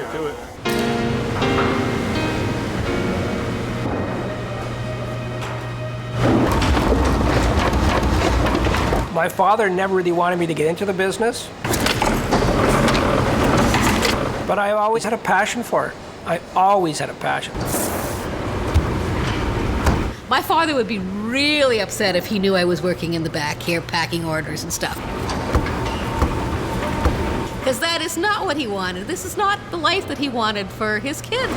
right to it. My father never really wanted me to get into the business, but I always had a passion for it. I always had a passion. My father would be really upset if he knew I was working in the back here packing orders and stuff. Because that is not what he wanted. This is not the life that he wanted for his kid.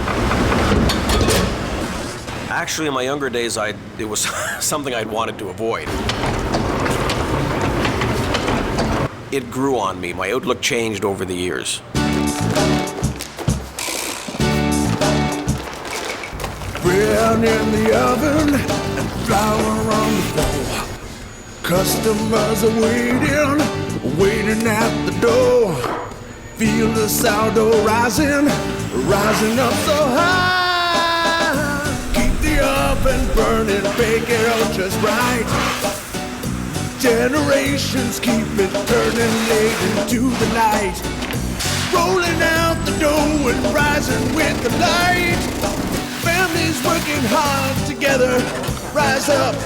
Actually, in my younger days, it was something I'd wanted to avoid. It grew on me. My outlook changed over the years. Bread in the oven and flour on the floor. Customers are waiting at the door. Feel the sourdough rising up so high. Keep the oven burning, bake it out just right. Generations keep it turning late into the night. Rolling out the dough and rising with the light. Families working hard together. Rise up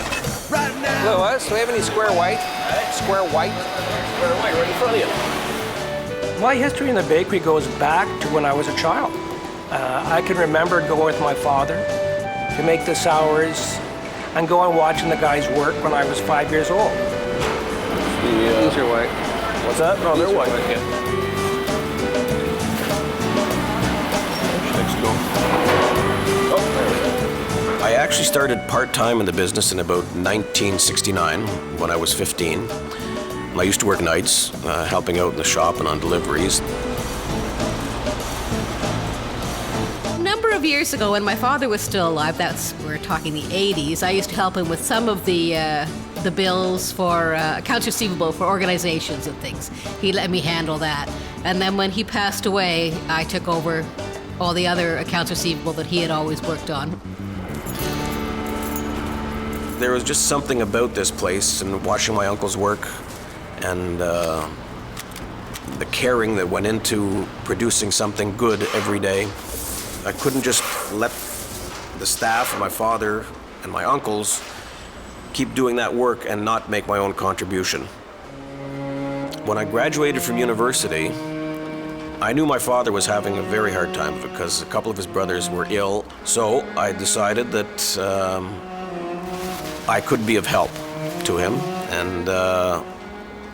right now. Louis, do we have any square white? Square white? Square white right in front of you. My history in the bakery goes back to when I was a child. I can remember going with my father to make the sours and going watching the guys work when I was 5 years old. These are white. What's that? No, they're white. Yeah. Next go. I actually started part-time in the business in about 1969 when I was 15. I used to work nights, helping out in the shop and on deliveries. A number of years ago, when my father was still alive, we're talking the 80s, I used to help him with some of the bills for accounts receivable for organizations and things. He let me handle that. And then when he passed away, I took over all the other accounts receivable that he had always worked on. There was just something about this place and watching my uncle's work and the caring that went into producing something good every day. I couldn't just let the staff and my father and my uncles keep doing that work and not make my own contribution. When I graduated from university, I knew my father was having a very hard time because a couple of his brothers were ill, so I decided that I could be of help to him, and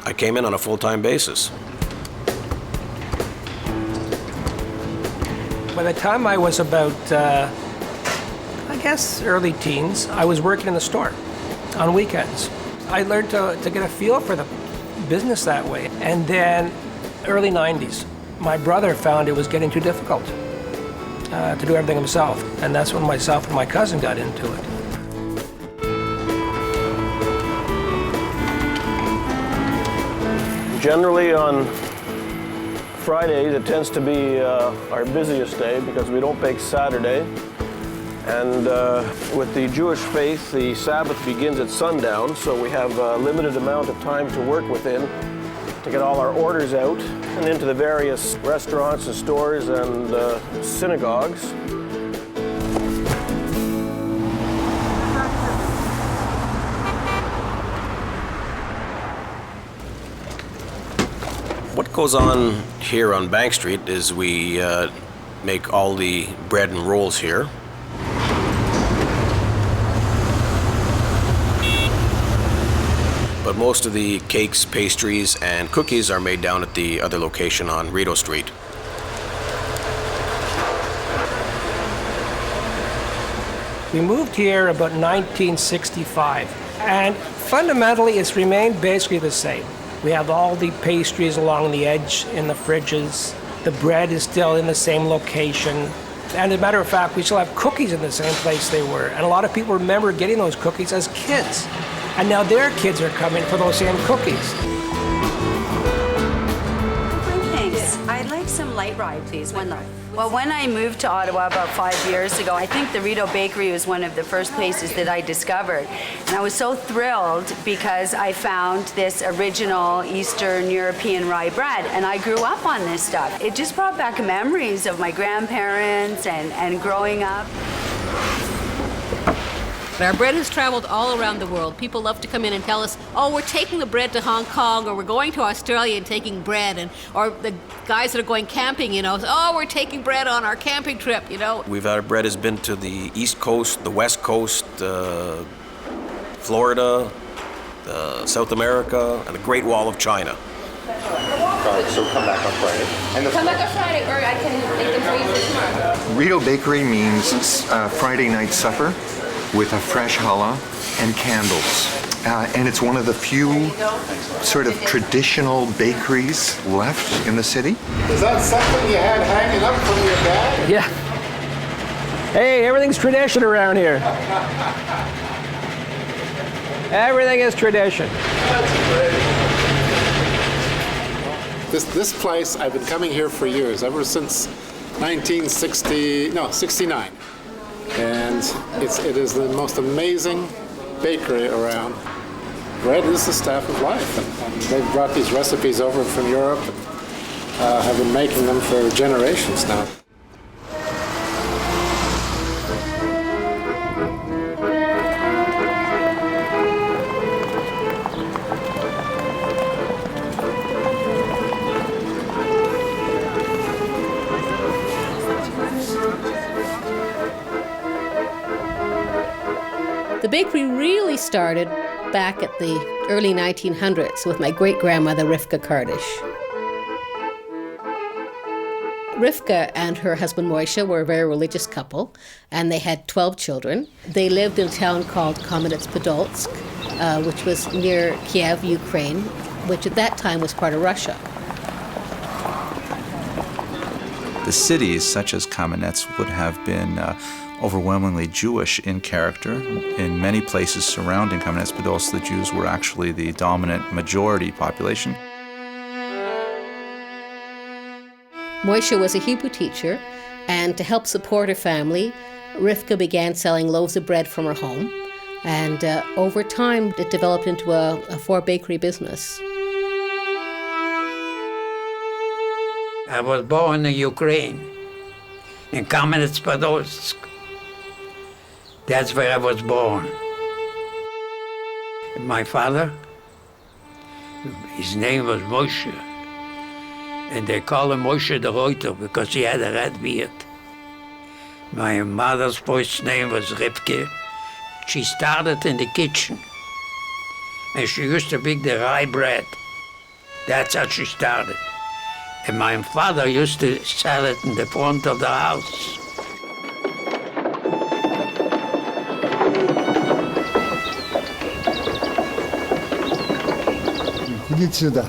I came in on a full-time basis. By the time I was about, I guess, early teens, I was working in the store on weekends. I learned to get a feel for the business that way. And then, early 90s, my brother found it was getting too difficult to do everything himself. And that's when myself and my cousin got into it. Generally on Fridays, it tends to be our busiest day because we don't bake Saturday. And with the Jewish faith, the Sabbath begins at sundown, so we have a limited amount of time to work within to get all our orders out and into the various restaurants and stores and synagogues. What goes on here on Bank Street is we make all the bread and rolls here. But most of the cakes, pastries, and cookies are made down at the other location on Rideau Street. We moved here about 1965, and fundamentally it's remained basically the same. We have all the pastries along the edge in the fridges. The bread is still in the same location. And as a matter of fact, we still have cookies in the same place they were. And a lot of people remember getting those cookies as kids. And now their kids are coming for those same cookies. Thanks. I'd like some light rye, please. One loaf. Well, when I moved to Ottawa about 5 years ago, I think the Rideau Bakery was one of the first places that I discovered. And I was so thrilled because I found this original Eastern European rye bread, and I grew up on this stuff. It just brought back memories of my grandparents and growing up. Our bread has traveled all around the world. People love to come in and tell us, oh, we're taking the bread to Hong Kong, or we're going to Australia and taking bread, or the guys that are going camping, oh, we're taking bread on our camping trip, Our bread has been to the East Coast, the West Coast, Florida, South America, and the Great Wall of China. So come back on Friday. Come back on Friday, or I can make them for you for tomorrow. Rideau Bakery means Friday night supper with a fresh challah and candles. And it's one of the few sort of traditional bakeries left in the city. Is that something you had hanging up from your dad? Yeah. Hey, everything's tradition around here. Everything is tradition. That's great. This place, I've been coming here for years, ever since 69. And it is the most amazing bakery around. Bread is the staff of life, and they've brought these recipes over from Europe and have been making them for generations now. The bakery really started back at the early 1900s with my great-grandmother, Rivka Kardish. Rivka and her husband, Moishe, were a very religious couple, and they had 12 children. They lived in a town called Kamenets-Podolsk, which was near Kiev, Ukraine, which at that time was part of Russia. The cities, such as Kamenets, would have been overwhelmingly Jewish in character. In many places surrounding Kamenets-Podolsk, the Jews were actually the dominant majority population. Moishe was a Hebrew teacher, and to help support her family, Rivka began selling loaves of bread from her home, and over time it developed into a four-bakery business. I was born in Ukraine, in Kamenets-Podolsk. That's where I was born. My father, his name was Moshe, and they call him Moshe the Reuter because he had a red beard. My mother's first name was Rivke. She started in the kitchen, and she used to bake the rye bread. That's how she started. And my father used to sell it in the front of the house. Ідіть сюди.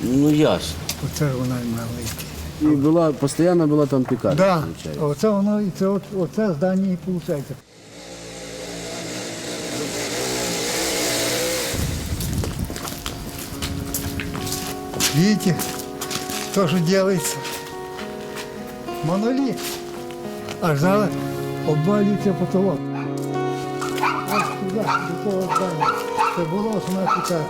Ну ясно. Оце вона маленька. І була, постійно була там пікарня. Да, оце воно, і оце здання і виходить. Видите, то, что делается. Монолит. Аж зараз обвалюється потолок. Ось туди, до того здання. Це була основна пікарня.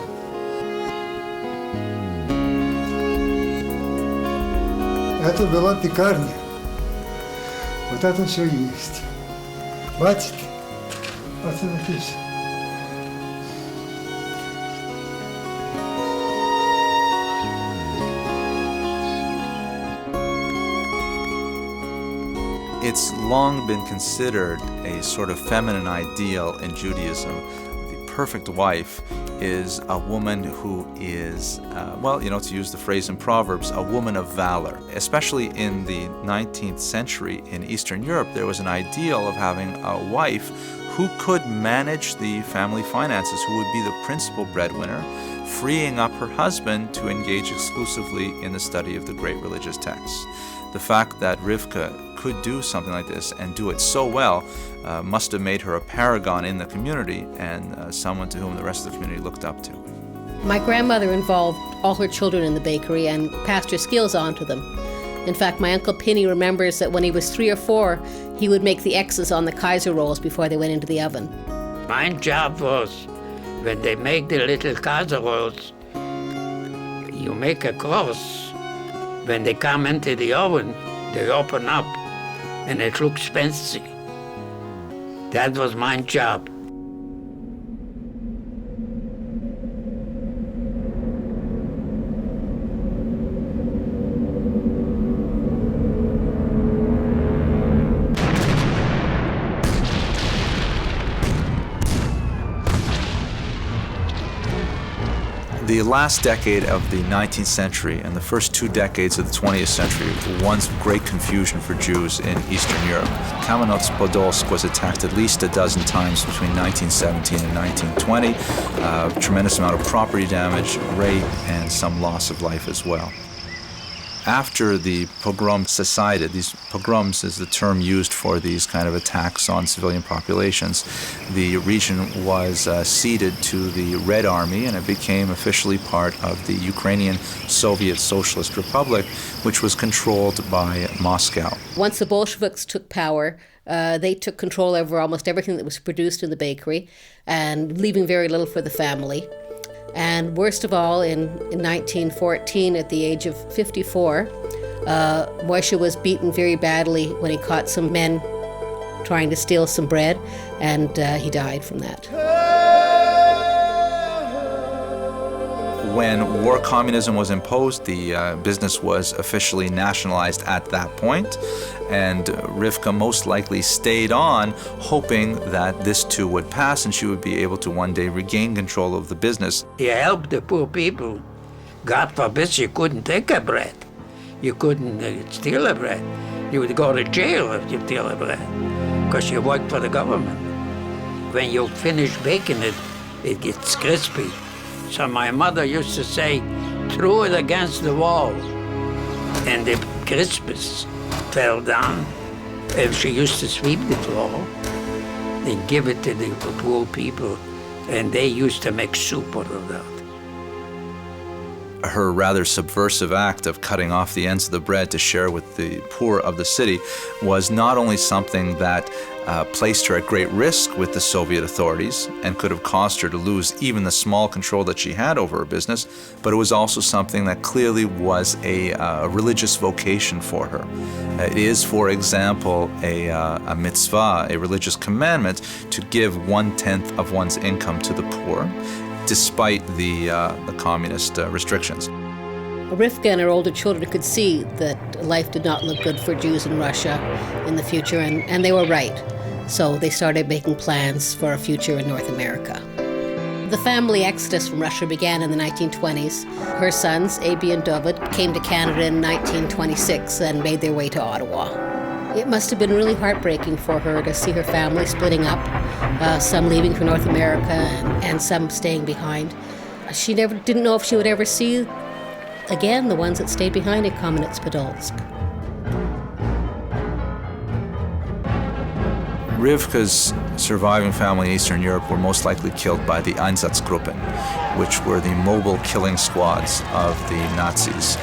Это была пекарня. Вот это все есть. Бачите? Вот это все. It's long been considered a sort of feminine ideal in Judaism. The perfect wife is a woman who is, to use the phrase in Proverbs, a woman of valor. Especially in the 19th century in Eastern Europe, there was an ideal of having a wife who could manage the family finances, who would be the principal breadwinner, freeing up her husband to engage exclusively in the study of the great religious texts. The fact that Rivka could do something like this and do it so well must have made her a paragon in the community and someone to whom the rest of the community looked up to. My grandmother involved all her children in the bakery and passed her skills on to them. In fact, my Uncle Penny remembers that when he was 3 or 4, he would make the X's on the Kaiser rolls before they went into the oven. My job was, when they make the little casseroles, you make a cross. When they come into the oven, they open up, and it looks fancy. That was my job. The last decade of the 19th century and the first 2 decades of the 20th century were ones of great confusion for Jews in Eastern Europe. Kamenets-Podolsk was attacked at least a dozen times between 1917 and 1920. A tremendous amount of property damage, rape, and some loss of life as well. After the pogroms subsided, these pogroms is the term used for these kind of attacks on civilian populations, the region was ceded to the Red Army and it became officially part of the Ukrainian Soviet Socialist Republic, which was controlled by Moscow. Once the Bolsheviks took power, they took control over almost everything that was produced in the bakery and leaving very little for the family. And worst of all, in 1914, at the age of 54, Moishe was beaten very badly when he caught some men trying to steal some bread, and he died from that. When war communism was imposed, the business was officially nationalized at that point, and Rivka most likely stayed on, hoping that this too would pass and she would be able to one day regain control of the business. You helped the poor people. God forbid you couldn't take a bread. You couldn't steal a bread. You would go to jail if you steal a bread, because you worked for the government. When you finish baking it, it gets crispy. So my mother used to say, throw it against the wall, and the crisps fell down. And she used to sweep the floor and give it to the poor people, and they used to make soup out of that. Her rather subversive act of cutting off the ends of the bread to share with the poor of the city was not only something that placed her at great risk with the Soviet authorities and could have caused her to lose even the small control that she had over her business, but it was also something that clearly was a religious vocation for her. It is, for example, a mitzvah, a religious commandment, to give 1/10 of one's income to the poor, despite the communist restrictions. Rivka and her older children could see that life did not look good for Jews in Russia in the future, and they were right. So they started making plans for a future in North America. The family exodus from Russia began in the 1920s. Her sons, Abi and David, came to Canada in 1926 and made their way to Ottawa. It must have been really heartbreaking for her to see her family splitting up, some leaving for North America and some staying behind. She didn't know if she would ever see again the ones that stayed behind in Kamenets-Podolsk. Rivka's surviving family in Eastern Europe were most likely killed by the Einsatzgruppen, which were the mobile killing squads of the Nazis.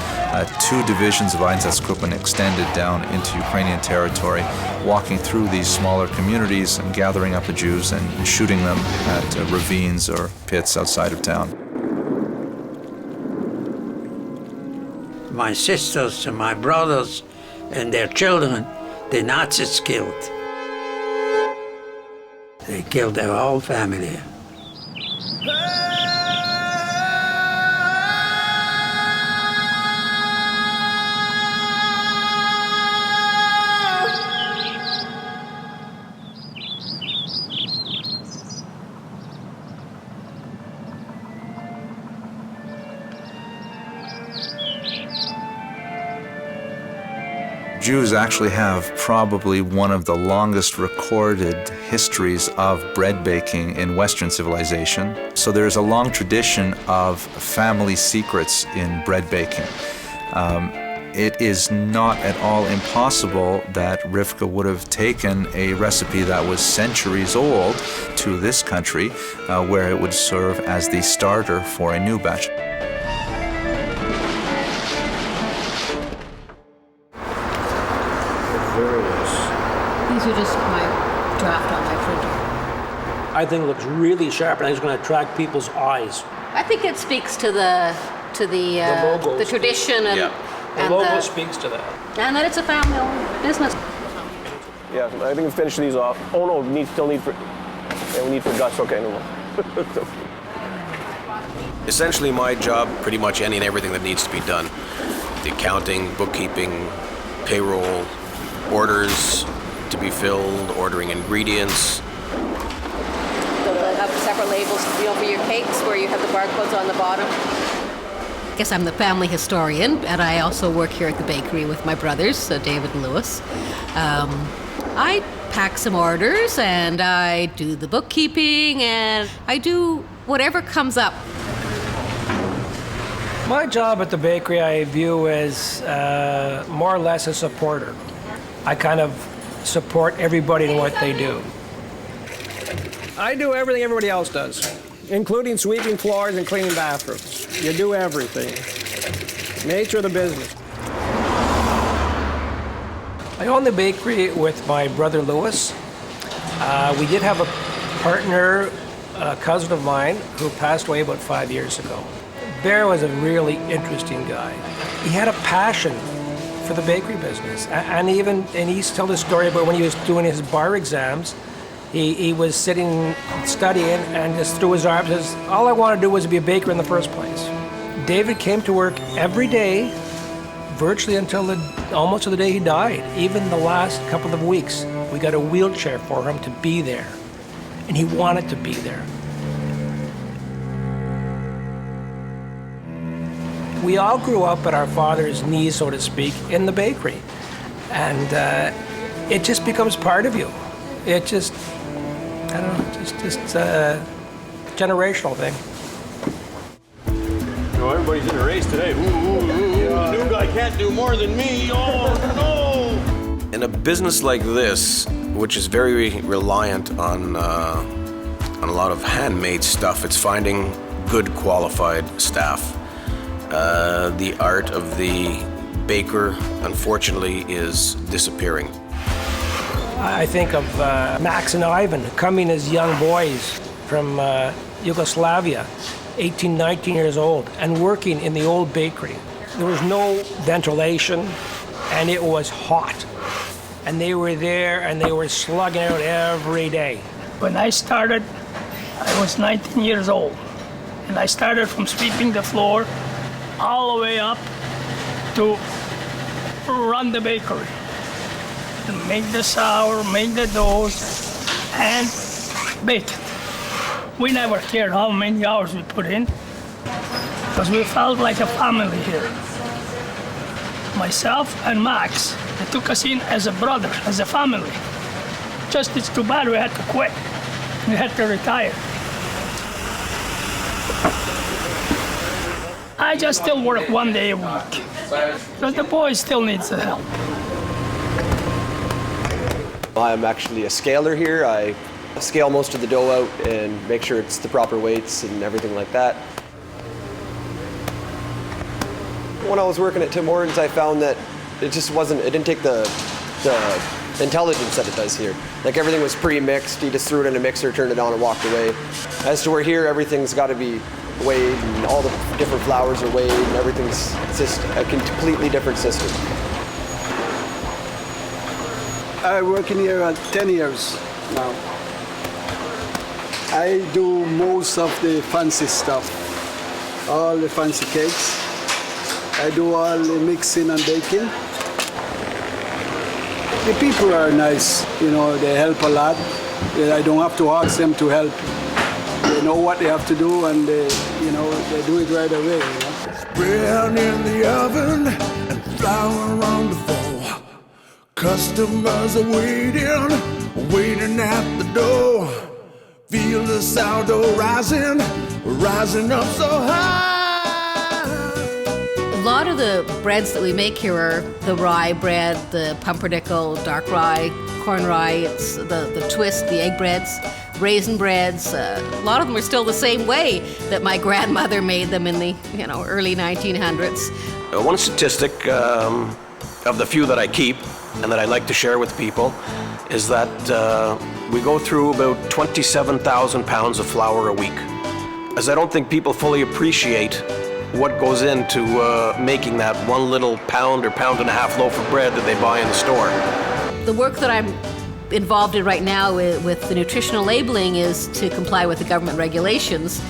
2 divisions of Einsatzgruppen extended down into Ukrainian territory, walking through these smaller communities and gathering up the Jews and shooting them at ravines or pits outside of town. My sisters and my brothers and their children, the Nazis killed. They killed their whole family. Jews actually have probably one of the longest recorded histories of bread baking in Western civilization. So there's a long tradition of family secrets in bread baking. It is not at all impossible that Rivka would have taken a recipe that was centuries old to this country, where it would serve as the starter for a new batch. These are just my draft on my printer. I think it looks really sharp, and I think it's going to attract people's eyes. I think it speaks to the logo tradition and The logo speaks to that. And that it's a family-owned business. Yeah, I think we finish these off. Oh no, we need for guts. Okay, no more. Essentially, my job, pretty much any and everything that needs to be done. The accounting, bookkeeping, payroll, orders to be filled, ordering ingredients. They'll have separate labels, for your cakes where you have the barcodes on the bottom. I guess I'm the family historian, and I also work here at the bakery with my brothers, David and Lewis. I pack some orders, and I do the bookkeeping, and I do whatever comes up. My job at the bakery I view as more or less a supporter. I kind of support everybody in what they do. I do everything everybody else does, including sweeping floors and cleaning bathrooms. You do everything. Nature of the business. I own the bakery with my brother Lewis. We did have a partner, a cousin of mine, who passed away about 5 years ago. Bear was a really interesting guy. He had a passion for the bakery business, and he's told a story about when he was doing his bar exams. He was sitting studying and just threw his arms and says, all I wanted to do was be a baker in the first place. David came to work every day, virtually until almost to the day he died. Even the last couple of weeks, we got a wheelchair for him to be there, and he wanted to be there. We all grew up at our father's knees, so to speak, in the bakery. And it just becomes part of you. It just, I don't know, just a generational thing. Oh, everybody's in a race today. The new guy can't do more than me. Oh, no! In a business like this, which is very reliant on a lot of handmade stuff, it's finding good qualified staff. The art of the baker, unfortunately, is disappearing. I think of Max and Ivan coming as young boys from Yugoslavia, 18, 19 years old, and working in the old bakery. There was no ventilation, and it was hot. And they were there, and they were slugging out every day. When I started, I was 19 years old, and I started from sweeping the floor all the way up to run the bakery. And make the sour, make the doughs, and bake it. We never cared how many hours we put in, because we felt like a family here. Myself and Max, they took us in as a brother, as a family. Just it's too bad we had to quit. We had to retire. I just still work 1 day a week, because the boy still needs the help. I'm actually a scaler here. I scale most of the dough out and make sure it's the proper weights and everything like that. When I was working at Tim Hortons, I found that it didn't take the intelligence that it does here. Like everything was pre-mixed, you just threw it in a mixer, turned it on and walked away. As to where here, everything's got to be weighed and all the different flours are weighed and everything's just a completely different system. I work in here 10 years now. I do most of the fancy stuff, all the fancy cakes. I do all the mixing and baking. The people are nice, they help a lot. I don't have to ask them to help. They know what they have to do and they do it right away. Bread in the oven and flour on the floor. Customers are waiting at the door. Feel the sourdough rising up so high. lot of the breads that we make here are the rye bread, the pumpernickel, dark rye, corn rye, it's the twist, the egg breads, raisin breads. A lot of them are still the same way that my grandmother made them in the early 1900s. One statistic of the few that I keep and that I like to share with people is that we go through about 27,000 pounds of flour a week. As I don't think people fully appreciate what goes into making that one little pound or pound and a half loaf of bread that they buy in the store. The work that I'm involved in right now with the nutritional labeling is to comply with the government regulations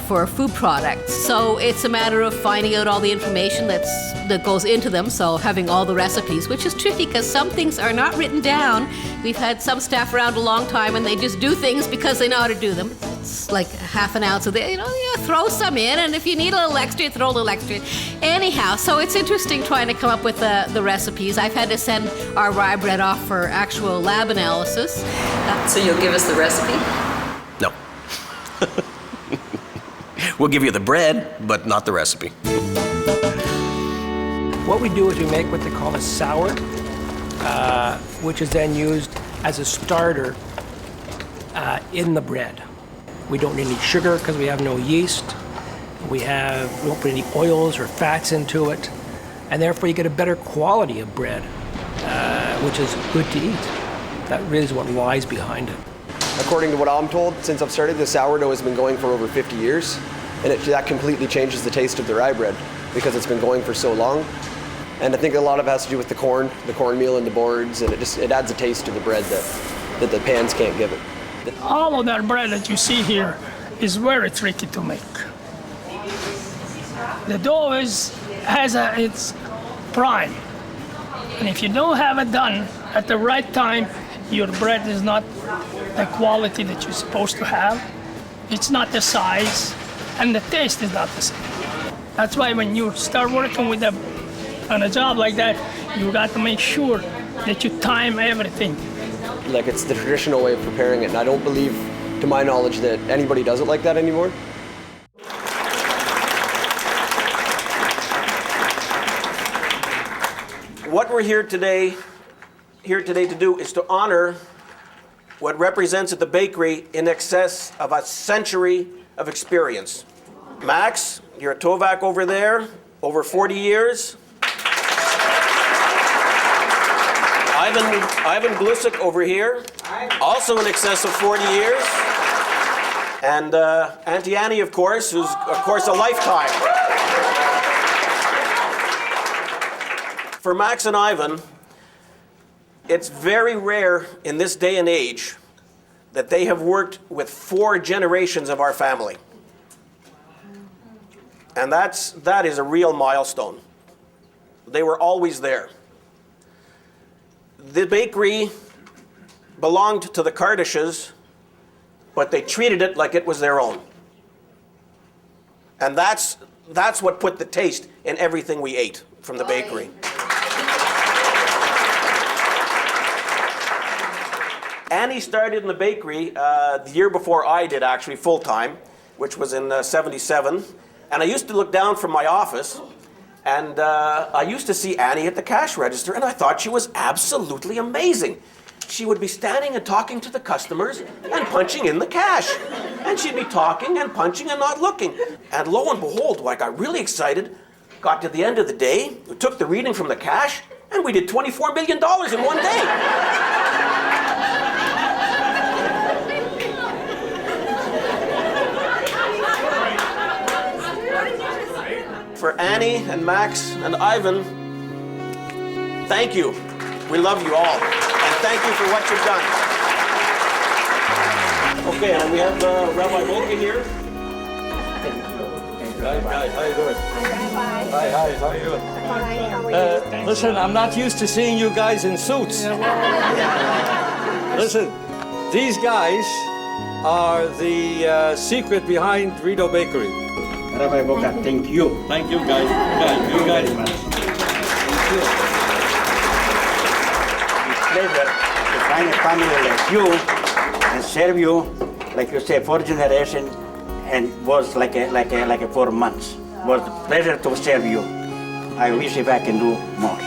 for food products. So it's a matter of finding out all the information that goes into them, so having all the recipes, which is tricky because some things are not written down. We've had some staff around a long time and they just do things because they know how to do them. It's like half an ounce of throw some in, and if you need a little extra, throw a little extra. Anyhow, so it's interesting trying to come up with the recipes. I've had to send our rye bread off for actual lab analysis. So you'll give us the recipe? No. We'll give you the bread, but not the recipe. What we do is we make what they call a sour, which is then used as a starter in the bread. We don't need any sugar because we have no yeast. We don't put any oils or fats into it, and therefore you get a better quality of bread, which is good to eat. That really is what lies behind it. According to what I'm told, since I've started, the sourdough has been going for over 50 years, and that completely changes the taste of the rye bread because it's been going for so long. And I think a lot of it has to do with the cornmeal and the boards, and it adds a taste to the bread that the pans can't give it. All of that bread that you see here is very tricky to make. The dough has its prime, and if you don't have it done at the right time, your bread is not the quality that you're supposed to have. It's not the size, and the taste is not the same. That's why when you start working on a job like that, you got to make sure that you time everything. Like, it's the traditional way of preparing it, and I don't believe, to my knowledge, that anybody does it like that anymore. What we're here today to do is to honor what represents at the bakery in excess of a century of experience. Max, you're a Tovak over there, over 40 years. Ivan Glusik over here, also in excess of 40 years. And Auntie Annie, of course, who's, of course, a lifetime. For Max and Ivan, it's very rare in this day and age that they have worked with 4 generations of our family. And that is a real milestone. They were always there. The bakery belonged to the Kardashes, but they treated it like it was their own. And that's what put the taste in everything we ate from the bakery. Annie started in the bakery the year before I did, actually, full-time, which was in '77. And I used to look down from my office, and I used to see Annie at the cash register, and I thought she was absolutely amazing. She would be standing and talking to the customers and punching in the cash. And she'd be talking and punching and not looking. And lo and behold, I got really excited, got to the end of the day, we took the reading from the cash, and we did $24 million in one day. For Annie and Max and Ivan, thank you. We love you all. And thank you for what you've done. Okay, and we have Rabbi Volkin here. Guys, how you doing? Hi, how are you doing? Listen, I'm not used to seeing you guys in suits. Listen, these guys are the secret behind Rideau Bakery. Rabbi Boca, thank you. Thank you, guys. You guys. Thank you. It's a pleasure to find a family like you and serve you, like you say, 4 generations, and was like a 4 months. It was a pleasure to serve you. I wish if I can do more.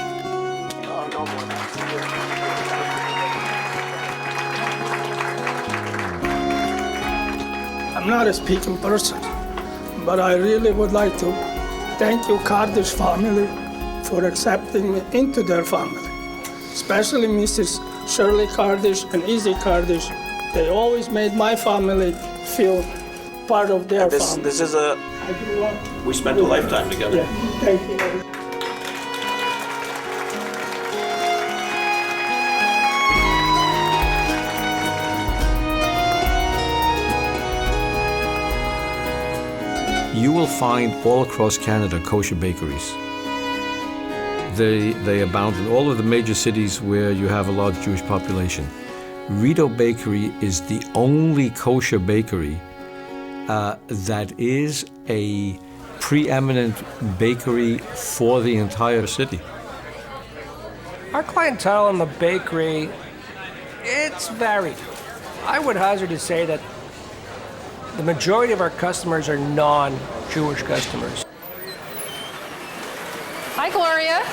I'm not a speaking person, but I really would like to thank you, Kardish family, for accepting me into their family. Especially Mrs. Shirley Kardish and Izzy Kardish. They always made my family feel part of their family. This is a... We spent a lifetime together. Yeah, thank you. You will find all across Canada kosher bakeries. They abound in all of the major cities where you have a large Jewish population. Rideau Bakery is the only kosher bakery that is a preeminent bakery for the entire city. Our clientele in the bakery, it's varied. I would hazard to say that the majority of our customers are non-Jewish customers. Hi, Gloria.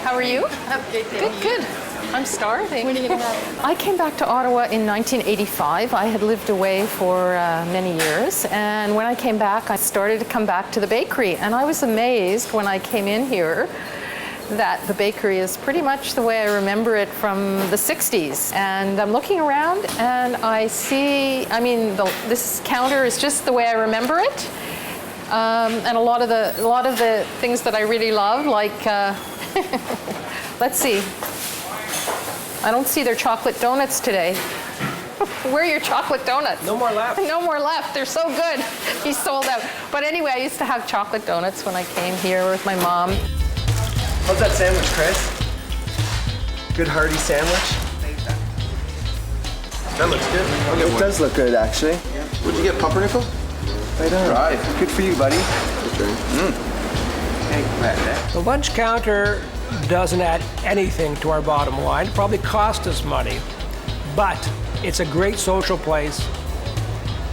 How are you? Good, good. I'm starving. When are you getting back? I came back to Ottawa in 1985. I had lived away for many years, and when I came back, I started to come back to the bakery, and I was amazed when I came in here that the bakery is pretty much the way I remember it from the 60s. And I'm looking around and I see, this counter is just the way I remember it. And a lot of the things that I really love, like, let's see. I don't see their chocolate donuts today. Where are your chocolate donuts? No more left. No more left. They're so good. He's sold out. But anyway, I used to have chocolate donuts when I came here with my mom. How's that sandwich, Chris? Good hearty sandwich? That looks good. It does look good, actually. What'd you get, pumpernickel? Right on. Right. Good for you, buddy. The lunch counter doesn't add anything to our bottom line. It probably cost us money, but it's a great social place,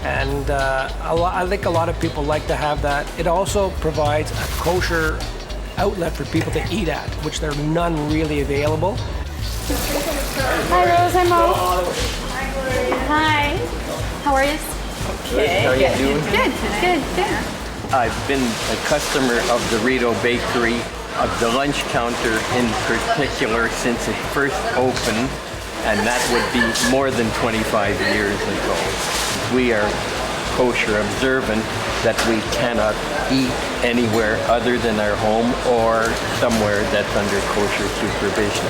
and I think a lot of people like to have that. It also provides a kosher outlet for people to eat at, which there are none really available. Hi, Rose. I'm Mo. Hi. How are you? Okay. How are you doing? Good, good, good. I've been a customer of the Rideau Bakery, of the lunch counter in particular, since it first opened, and that would be more than 25 years ago. We are kosher observant that we cannot eat anywhere other than our home or somewhere that's under kosher supervision.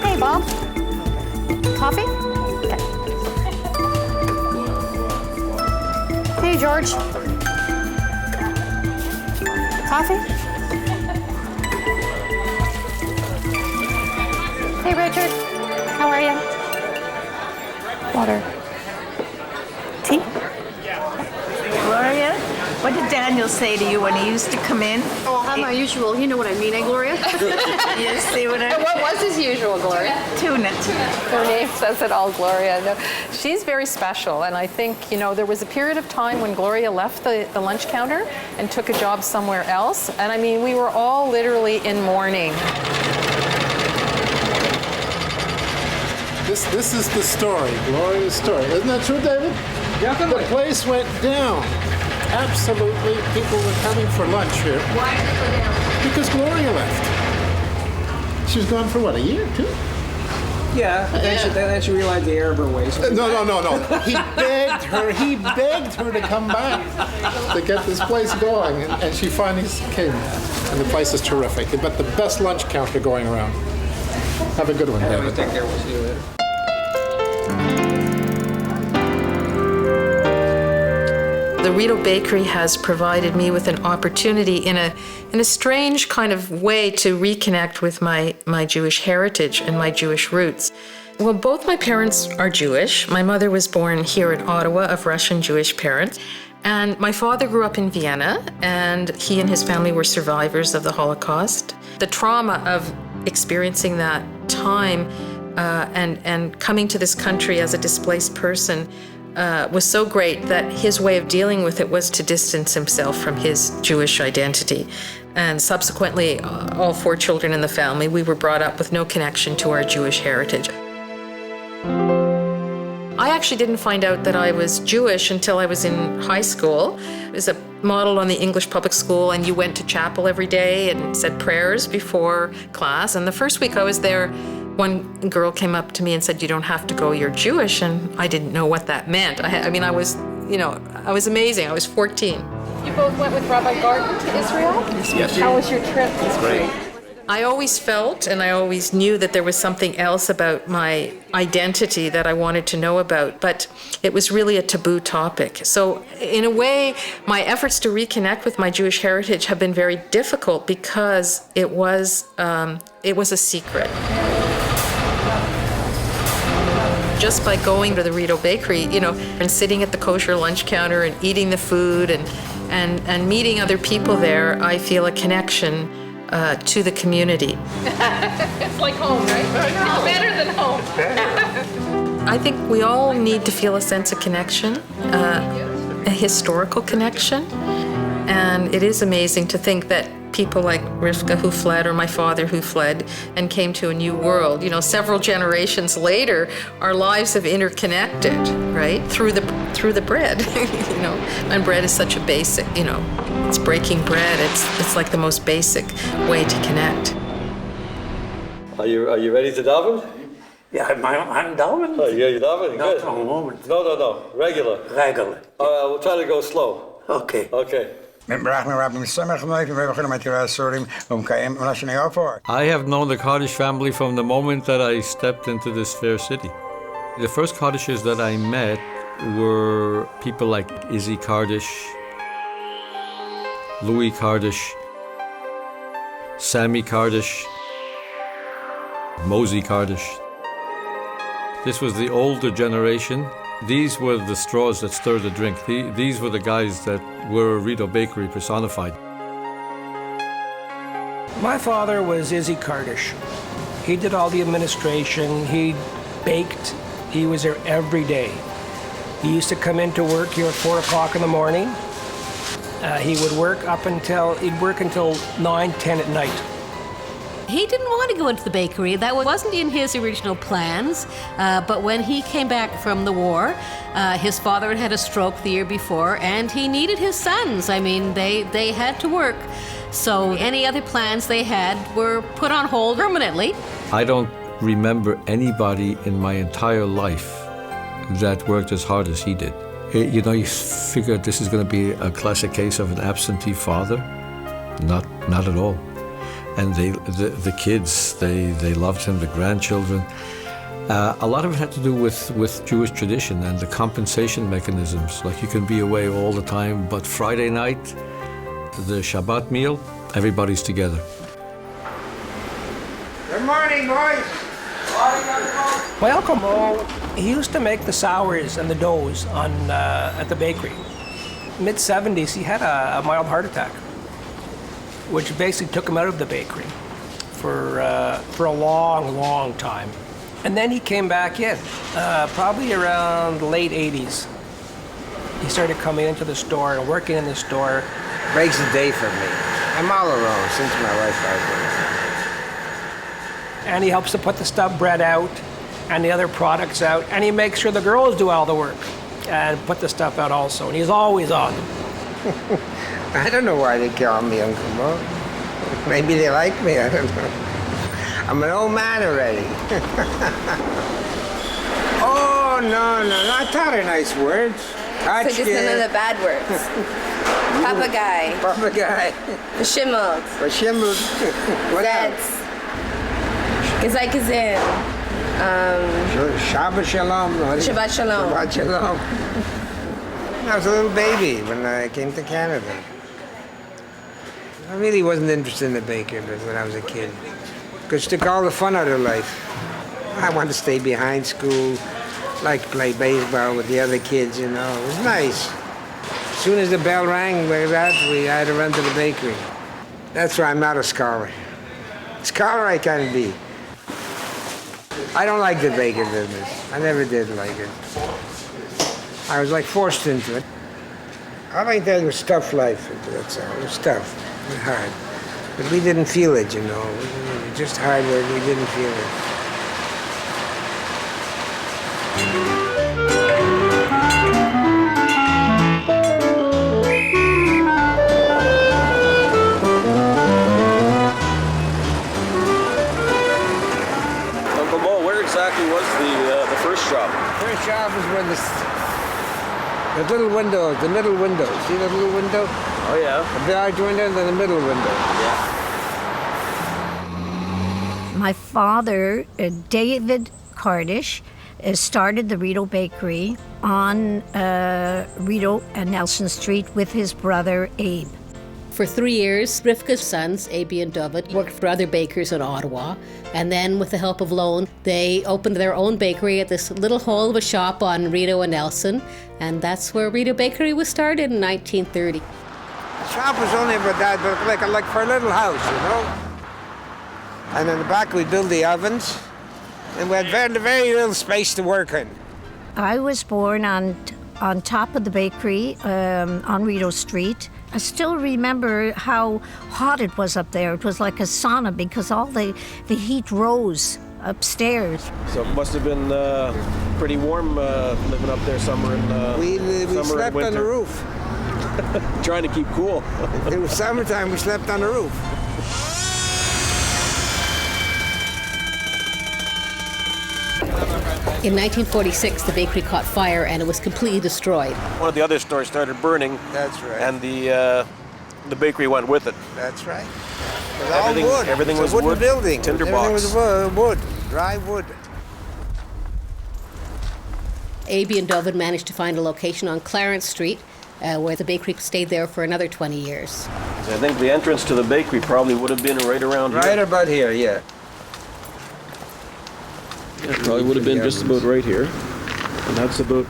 Hey, Bob. Coffee? Okay. Hey, George. Coffee? Hey, Richard. How are you? Water. Tea? Gloria, what did Daniel say to you when he used to come in? Oh, I'll have my usual, you know what I mean, eh, Gloria? You see what I mean? What was his usual, Gloria? Tuna. Her name says it all, Gloria. No, she's very special, and I think, there was a period of time when Gloria left the lunch counter and took a job somewhere else, and we were all literally in mourning. This is the story, Gloria's story. Isn't that true, David? Definitely. The place went down. Absolutely, people were coming for lunch here. Why did it go down? Because Gloria left. She was gone for what, a year, 2? Yeah, then she realized the error of her ways. No. He begged her to come back to get this place going, and she finally came. And the place is terrific. But the best lunch counter going around. Have a good one, David. Take care. We'll see you later. The Rideau Bakery has provided me with an opportunity in a strange kind of way to reconnect with my Jewish heritage and my Jewish roots. Well, both my parents are Jewish. My mother was born here in Ottawa of Russian Jewish parents. And my father grew up in Vienna, and he and his family were survivors of the Holocaust. The trauma of experiencing that time and coming to this country as a displaced person was so great that his way of dealing with it was to distance himself from his Jewish identity. And subsequently, all 4 children in the family, we were brought up with no connection to our Jewish heritage. I actually didn't find out that I was Jewish until I was in high school. It was a model on the English public school, and you went to chapel every day and said prayers before class. And the first week I was there, one girl came up to me and said, "You don't have to go, you're Jewish." And I didn't know what that meant. I was amazing. I was 14. You both went with Rabbi Garten to Israel? Yes. How was your trip? It's great. I always felt and I always knew that there was something else about my identity that I wanted to know about, but it was really a taboo topic. So in a way, my efforts to reconnect with my Jewish heritage have been very difficult because it was a secret. Just by going to the Rideau Bakery, and sitting at the kosher lunch counter and eating the food and meeting other people there, I feel a connection to the community. It's like home, right? It's better than home. I think we all need to feel a sense of connection, a historical connection. And it is amazing to think that people like Rivka who fled, or my father who fled and came to a new world, several generations later, our lives have interconnected, right? Through the bread, And bread is such a basic, it's breaking bread. It's like the most basic way to connect. Are you ready to daven? Yeah, I'm davening. Oh, you're davening? Not Good. for a moment. No. Regular. Regular. We'll try to go slow. Okay. Okay. I have known the Kaddish family from the moment that I stepped into this fair city. The first Kaddishes that I met were people like Izzy Kaddish, Louis Kaddish, Sammy Kaddish, Mosey Kaddish. This was the older generation. These were the straws that stirred the drink. These were the guys that were Rideau Bakery personified. My father was Izzy Kaddish. He did all the administration. He baked. He was there every day. He used to come into work here at 4 o'clock in the morning. He would work until 9, 10 at night. He didn't want to go into the bakery. That wasn't in his original plans. But when he came back from the war, his father had had a stroke the year before, and he needed his sons. I mean, they had to work. So any other plans they had were put on hold permanently. I don't remember anybody in my entire life that worked as hard as he did. You figure this is going to be a classic case of an absentee father. Not at all. And the kids, they loved him, the grandchildren. A lot of it had to do with Jewish tradition and the compensation mechanisms. Like you can be away all the time, but Friday night, the Shabbat meal, everybody's together. Good morning, boys. My Uncle Mo, he used to make the sours and the doughs at the bakery. Mid-70s, he had a mild heart attack, which basically took him out of the bakery for a long, long time. And then he came back in, probably around the late 80s. He started coming into the store and working in the store. Breaks the day for me. I'm all alone since my wife died. And he helps to put the stuffed bread out and the other products out, and he makes sure the girls do all the work and put the stuff out also, and he's always on. I don't know why they call me Uncle Mo. Maybe they like me, I don't know. I'm an old man already. Oh, no, I taught her nice words. So just none of the bad words. Papagei. Verschimmelt. What else? Gezin. Shabbat Shalom. Shabbat Shalom. Shabbat Shalom. I was a little baby when I came to Canada. I really wasn't interested in the bakery when I was a kid. Because it took all the fun out of life. I wanted to stay behind school, like play baseball with the other kids, It was nice. As soon as the bell rang like that, we had to run to the bakery. That's why I'm not a scholar. Scholar I can be. I don't like the baking business. I never did like it. I was like forced into it. All I did was tough life. That's all. It was tough. It was hard. But we didn't feel it, you know. It was just hard work. We didn't feel it. Uncle Mo, where exactly was the first shop? First shop was where the little window, the middle window. See that little window? Oh, yeah. The large window and then the middle window. Yeah. My father, David Cardish, started the Rideau Bakery on Rideau and Nelson Street with his brother Abe. For 3 years, Rivka's sons, Aby and David, worked for other bakers in Ottawa. And then, with the help of Lone, they opened their own bakery at this little hole of a shop on Rideau and Nelson. And that's where Rideau Bakery was started in 1930. The shop was only about that, but like for a little house, you know. And in the back we built the ovens, and we had very little space to work in. I was born on top of the bakery on Rideau Street. I still remember how hot it was up there. It was like a sauna because all the heat rose upstairs. So it must have been pretty warm living up there summer and we summer slept and winter. on the roof. Trying to keep cool. It was summertime, we slept on the roof. In 1946, the bakery caught fire and it was completely destroyed. One of the other stores started burning. That's right. And the bakery went with it. That's right. It was all wood. Everything was a wooden wood. building. Tinder Everything box. was wood, dry wood. Aby and David managed to find a location on Clarence Street where the bakery stayed there for another 20 years. I think the entrance to the bakery probably would have been right around here. Right about here, yeah. It probably would have been just about right here. And that's about...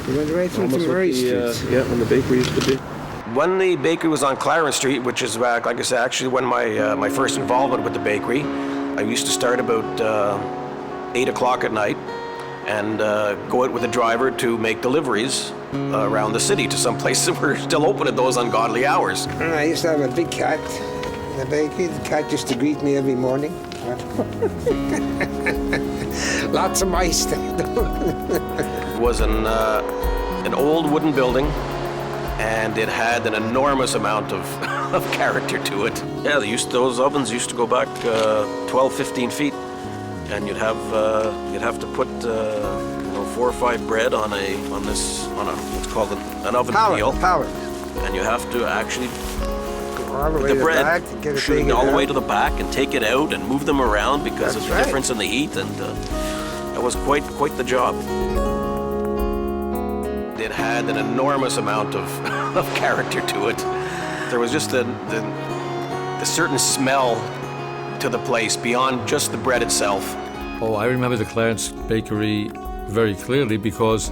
You went right through almost the what race yeah, when the bakery used to be. When the bakery was on Clarence Street, which is back, like I said, actually when my first involvement with the bakery, I used to start about 8 o'clock at night and go out with a driver to make deliveries around the city to some places that were still open at those ungodly hours. And I used to have a big cat in the bakery. The cat used to greet me every morning. Lots of mice. It was an old wooden building, and it had an enormous amount of character to it. Yeah, those ovens used to go back 12, 15 feet, and you'd have to put 4 or 5 bread on what's called an oven wheel. Power. And you have to actually all the, put way the to bread the back to get it shooting taken all the out. way to the back and take it out and move them around because of the difference in the heat, and that was quite the job. It had an enormous amount of character to it. There was just the certain smell to the place beyond just the bread itself. Oh, I remember the Clarence Bakery very clearly because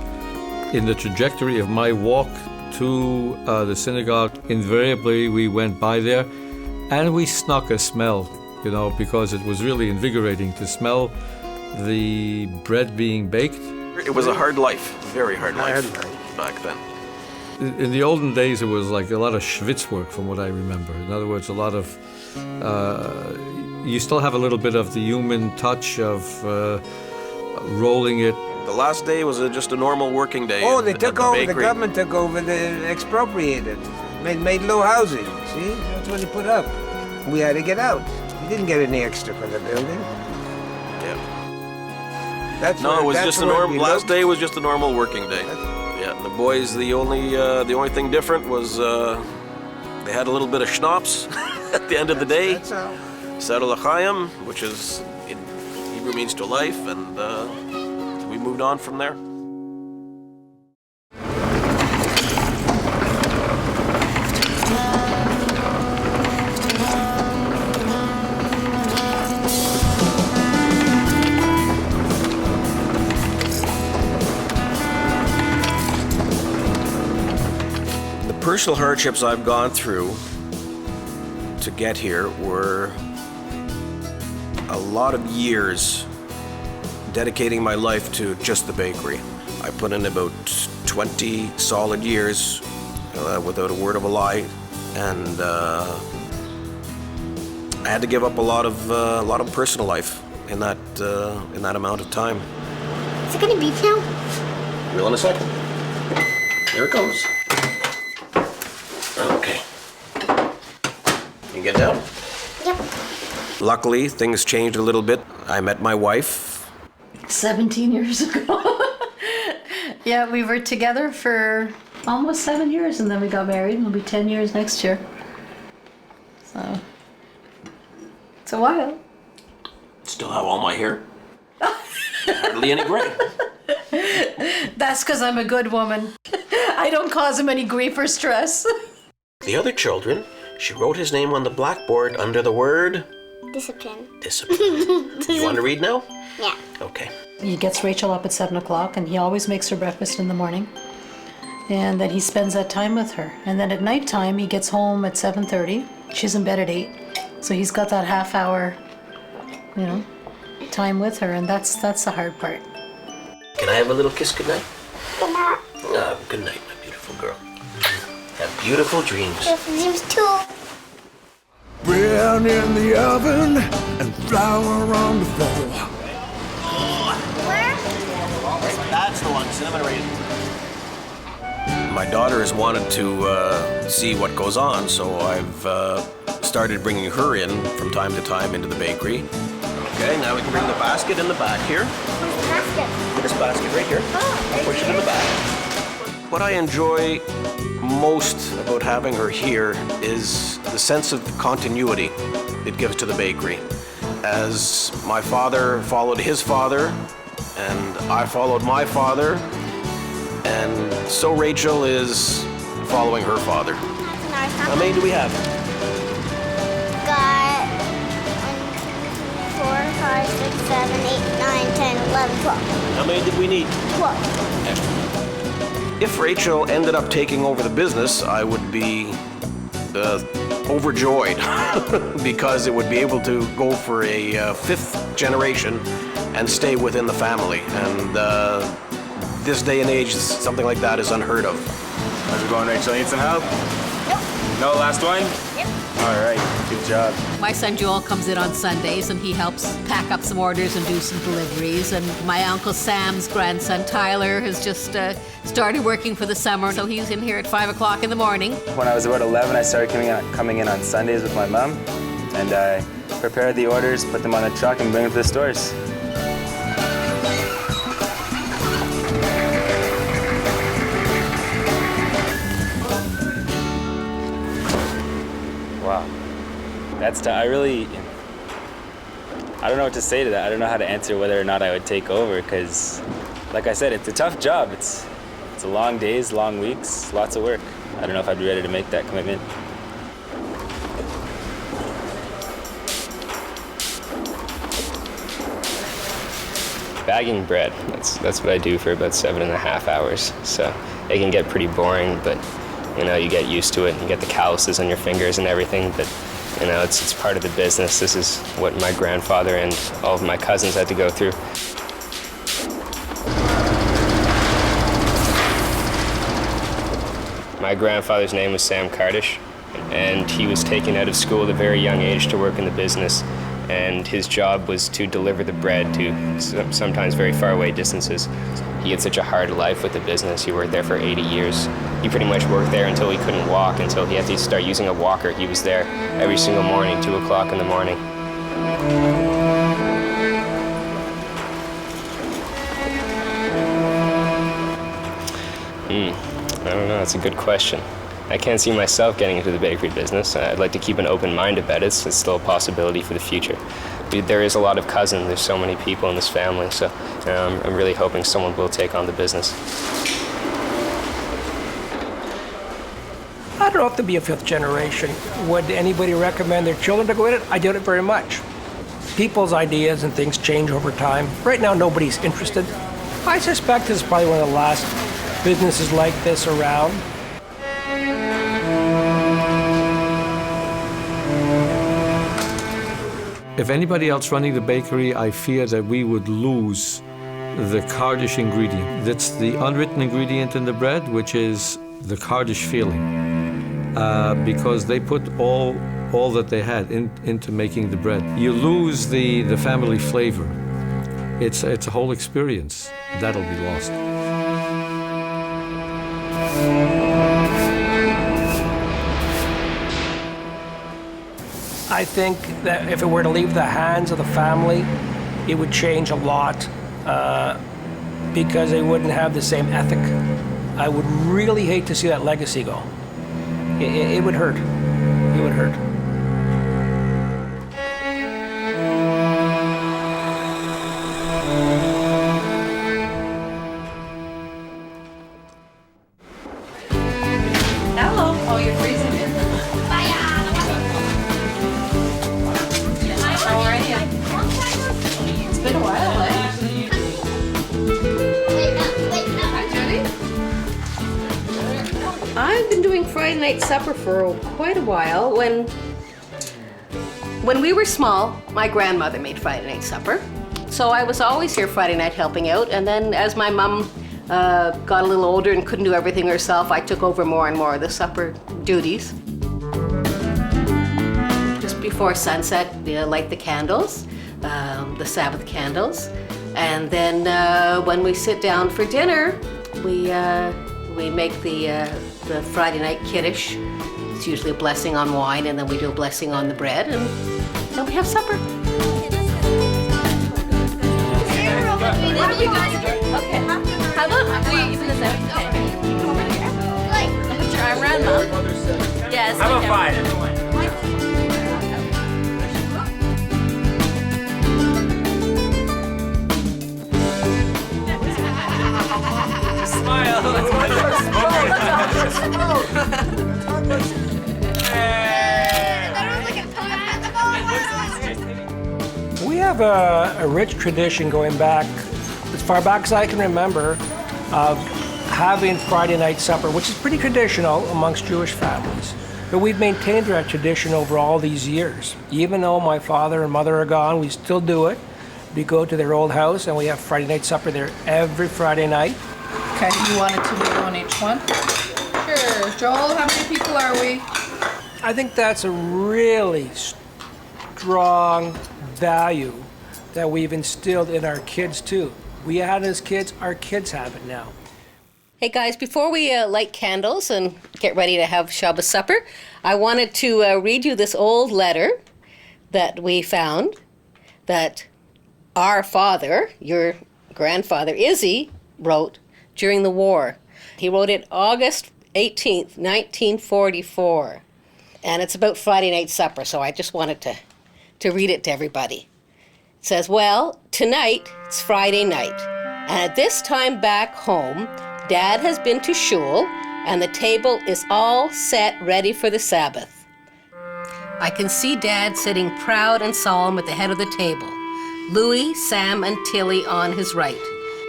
in the trajectory of my walk to the synagogue, invariably we went by there and we snuck a smell, because it was really invigorating to smell the bread being baked. It was a hard life, very hard life back then. In the olden days, it was like a lot of schwitz work from what I remember. In other words, a lot of, you still have a little bit of the human touch of rolling it. The last day was just a normal working day. Oh, they took over, the bakery. government took over, they expropriated, made low housing, see? That's what they put up. We had to get out. We didn't get any extra for the building. Yeah. It was just a normal, last day was just a normal working day. Yeah, and the boys, the only thing different was they had a little bit of schnapps at the end of the day. That's all. Sadeh l'chaim, which is, in Hebrew means to life, and we moved on from there. The personal hardships I've gone through to get here were a lot of years dedicating my life to just the bakery. I put in about 20 solid years without a word of a lie, and I had to give up a lot of personal life in that amount of time. Is it gonna beep now? Will in a second. Here it goes. Okay. You get down? Yep. Luckily, things changed a little bit. I met my wife. 17 years ago. Yeah, we were together for almost 7 years, and then we got married. It'll be 10 years next year. So, it's a while. Still have all my hair. Hardly any gray. That's because I'm a good woman. I don't cause him any grief or stress. The other children, she wrote his name on the blackboard under the word... Discipline. Discipline. You want to read now? Yeah. Okay. He gets Rachel up at 7 o'clock, and he always makes her breakfast in the morning. And then he spends that time with her. And then at nighttime, he gets home at 7:30. She's in bed at 8. So he's got that half hour, time with her, and that's the hard part. Can I have a little kiss goodnight? Good night. Good night, my beautiful girl. Have beautiful dreams. Beautiful dreams too. Bread in the oven and flour on the floor. Where? That's the one, cinnamon raisin. My daughter has wanted to see what goes on, so I've started bringing her in from time to time into the bakery. Okay, now we can bring the basket in the back here. Where's the basket? This basket right here. Oh, Push it in the back. What I enjoy most about having her here is the sense of continuity it gives to the bakery. As my father followed his father, and I followed my father, and so Rachel is following her father. How many do we have? Got 1, 4, 5, 6, 7, 8, 9, 10, 11, 12. How many did we need? 12. If Rachel ended up taking over the business, I would be overjoyed because it would be able to go for a fifth generation and stay within the family. And this day and age, something like that is unheard of. How's it going, Rachel? Need some help? Nope. No, last one? Yep. All right, good job. My son Joel comes in on Sundays and he helps pack up some orders and do some deliveries. And my Uncle Sam's grandson Tyler has just started working for the summer, so he's in here at 5 o'clock in the morning. When I was about 11, I started coming in on Sundays with my mom, and I prepared the orders, put them on a truck, and bring them to the stores. Wow. I don't know what to say to that. I don't know how to answer whether or not I would take over, because, like I said, it's a tough job. It's long days, long weeks, lots of work. I don't know if I'd be ready to make that commitment. Bagging bread, that's what I do for about 7.5 hours. So it can get pretty boring, but you get used to it. You get the calluses on your fingers and everything, but it's part of the business. This is what my grandfather and all of my cousins had to go through. My grandfather's name was Sam Kardish, and he was taken out of school at a very young age to work in the business, and his job was to deliver the bread to sometimes very far away distances. He had such a hard life with the business. He worked there for 80 years. He pretty much worked there until he couldn't walk, until he had to start using a walker. He was there every single morning, 2 o'clock in the morning. I don't know, that's a good question. I can't see myself getting into the bakery business. I'd like to keep an open mind about it, so it's still a possibility for the future. There is a lot of cousins, there's so many people in this family, so I'm really hoping someone will take on the business. I don't know if to be a fifth generation. Would anybody recommend their children to go in it? I doubt it very much. People's ideas and things change over time. Right now, nobody's interested. I suspect this is probably one of the last businesses like this around. If anybody else running the bakery, I fear that we would lose the Cardish ingredient. That's the unwritten ingredient in the bread, which is the Cardish feeling, because they put all that they had into making the bread. You lose the family flavor. It's a whole experience that'll be lost. I think that if it were to leave the hands of the family, it would change a lot because they wouldn't have the same ethic. I would really hate to see that legacy go. It would hurt. It would hurt. Hello. Oh, you're freezing in. How are you? It's been a while, eh? Hi, Judy. I've been doing Friday night supper for quite a while. When we were small, my grandmother made Friday night supper. So I was always here Friday night helping out. And then as my mom got a little older and couldn't do everything herself, I took over more and more of the supper duties. Just before sunset, light the candles, the Sabbath candles. And then when we sit down for dinner, we make the Friday night kiddush. It's usually a blessing on wine, and then we do a blessing on the bread, and then we have supper. Okay. How about we even this out? Okay. Put your arm around Mom. Yes. How about 5? Smile. We have a rich tradition going back, as far back as I can remember, of having Friday night supper, which is pretty traditional amongst Jewish families. But we've maintained that tradition over all these years. Even though my father and mother are gone, we still do it. We go to their old house and we have Friday night supper there every Friday night. Okay, you wanted to move on each one? Sure. Joel, how many people are we? I think that's a really strong value that we've instilled in our kids too. We had it as kids, our kids have it now. Hey guys, before we light candles and get ready to have Shabbos supper, I wanted to read you this old letter that we found that our father, your grandfather Izzy, wrote during the war. He wrote it August 18th, 1944. And it's about Friday night supper, so I just wanted to read it to everybody. It says, well, tonight it's Friday night, and at this time back home, Dad has been to shul, and the table is all set ready for the Sabbath. I can see Dad sitting proud and solemn at the head of the table, Louie, Sam, and Tilly on his right.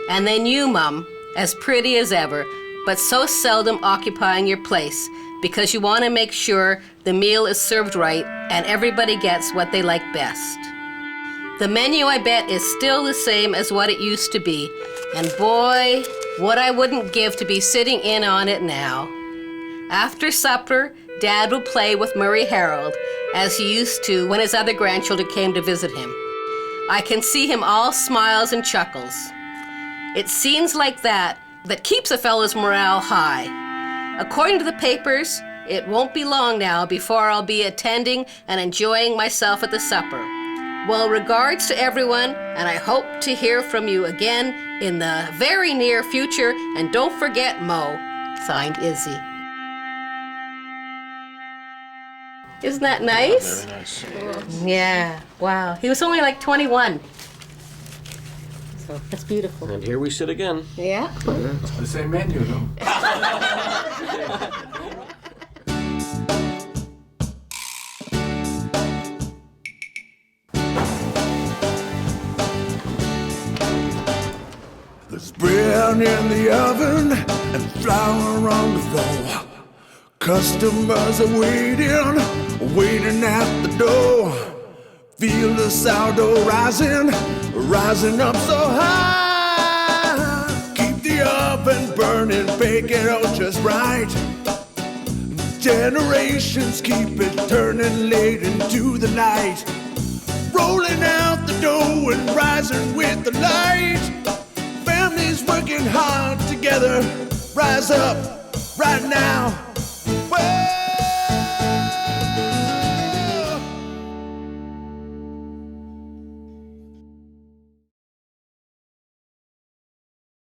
And then you, Mum, as pretty as ever, but so seldom occupying your place, because you want to make sure the meal is served right and everybody gets what they like best. The menu, I bet, is still the same as what it used to be, and boy, what I wouldn't give to be sitting in on it now. After supper, Dad will play with Murray Harold, as he used to when his other grandchildren came to visit him. I can see him all smiles and chuckles. It's scenes like that keeps a fellow's morale high. According to the papers, it won't be long now before I'll be attending and enjoying myself at the supper. Well, regards to everyone, and I hope to hear from you again in the very near future, and don't forget Mo. Signed, Izzy. Isn't that nice? Very nice. Yeah, wow. He was only like 21. So that's beautiful. And here we sit again. Yeah. It's the same menu, though. There's bread in the oven and flour on the floor. Customers are waiting at the door. Feel the sourdough rising up so high. burning, bake it out just right. Generations keep it turning late into the night. Rolling out the dough and rising with the light. Families working hard together, rise up right now. Well,